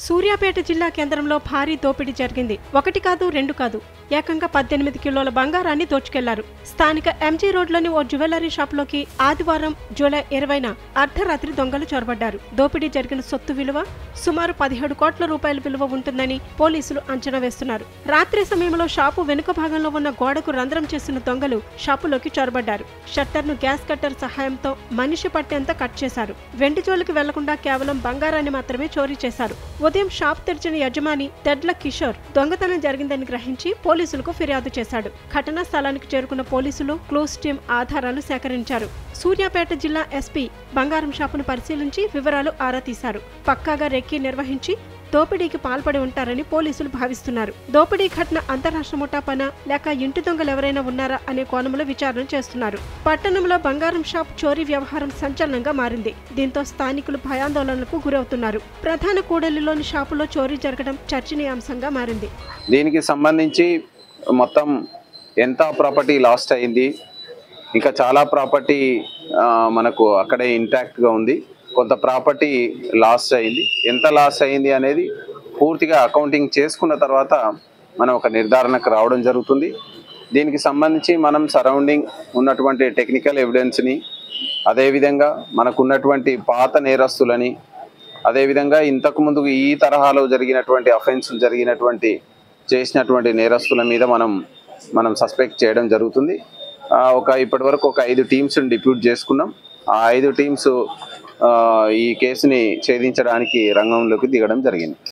సూర్యాపేట జిల్లా కేంద్రంలో భారీ దోపిడీ జరిగింది. ఒకటి కాదు రెండు కాదు, ఏకంగా 18 కిలోల బంగారాన్ని దోచుకెళ్లారు. స్థానిక ఎంజీ రోడ్లోని ఓ జ్యువెలరీ షాప్లోకి ఆదివారం జూలై 20న అర్ధరాత్రి దొంగలు చొరబడ్డారు. దోపిడీ జరిగిన సొత్తు విలువ సుమారు 17 కోట్ల రూపాయల విలువ ఉంటుందని పోలీసులు అంచనా వేస్తున్నారు. రాత్రి సమయంలో షాపు వెనుక భాగంలో ఉన్న గోడకు రంధ్రం చేసిన దొంగలు షాపులోకి చొరబడ్డారు. షట్టర్ను గ్యాస్ కట్టర్ సహాయంతో మనిషి పట్టేంత కట్ చేశారు. వెండి జోలికి వెళ్లకుండా కేవలం బంగారాన్ని మాత్రమే చోరీ చేశారు. ఉదయం షాప్ తెరిచిన యజమాని తెడ్ల కిషోర్ దొంగతనం జరిగిందని గ్రహించి పోలీసులకు ఫిర్యాదు చేశాడు. ఘటనా స్థలానికి చేరుకున్న పోలీసులు క్లూస్ టీం ఆధారాలు సేకరించారు. సూర్యాపేట జిల్లా ఎస్పీ బంగారం షాపును పరిశీలించి వివరాలు ఆరా తీశారు. పక్కాగా రెక్కీ నిర్వహించి దోపిడీకి పాల్పడి ఉంటారని పోలీసులు భావిస్తున్నారు. దోపిడీ ఘటన అంతరాష్ట్ర ముఠాపనా లేక ఇంటి దొంగలు ఎవరైనా ఉన్నారా అనే కోణంలో విచారణ చేస్తున్నారు. పట్టణంలో బంగారం షాప్ చోరీ వ్యవహారం సంచలనంగా మారింది. దీంతో స్థానికులు భయాందోళనలకు గురవుతున్నారు. ప్రధాన కూడలిలోని షాపులో చోరీ జరగడం చర్చనీయాంశంగా మారింది. దీనికి సంబంధించి మొత్తం ఎంత ప్రాపర్టీ లాస్ట్ అయింది, ఇంకా చాలా ప్రాపర్టీ మనకు అక్కడే ఇంటాక్ట్గా ఉంది, కొంత ప్రాపర్టీ లాస్ అయింది. ఎంత లాస్ అయింది అనేది పూర్తిగా అకౌంటింగ్ చేసుకున్న తర్వాత మనం ఒక నిర్ధారణకు రావడం జరుగుతుంది. దీనికి సంబంధించి మనం సరౌండింగ్ ఉన్నటువంటి టెక్నికల్ ఎవిడెన్స్ని, అదేవిధంగా మనకున్నటువంటి పాత నేరస్తులని, అదేవిధంగా ఇంతకుముందు ఈ తరహాలో జరిగినటువంటి అఫెన్సులు చేసినటువంటి నేరస్తుల మీద మనం సస్పెక్ట్ చేయడం జరుగుతుంది. ఇప్పటివరకు ఒక 5 టీమ్స్ని డిప్యూట్ చేసుకున్నాం. ఆ 5 టీమ్స్ ఈ కేసుని ఛేదించడానికి రంగంలోకి దిగడం జరిగింది.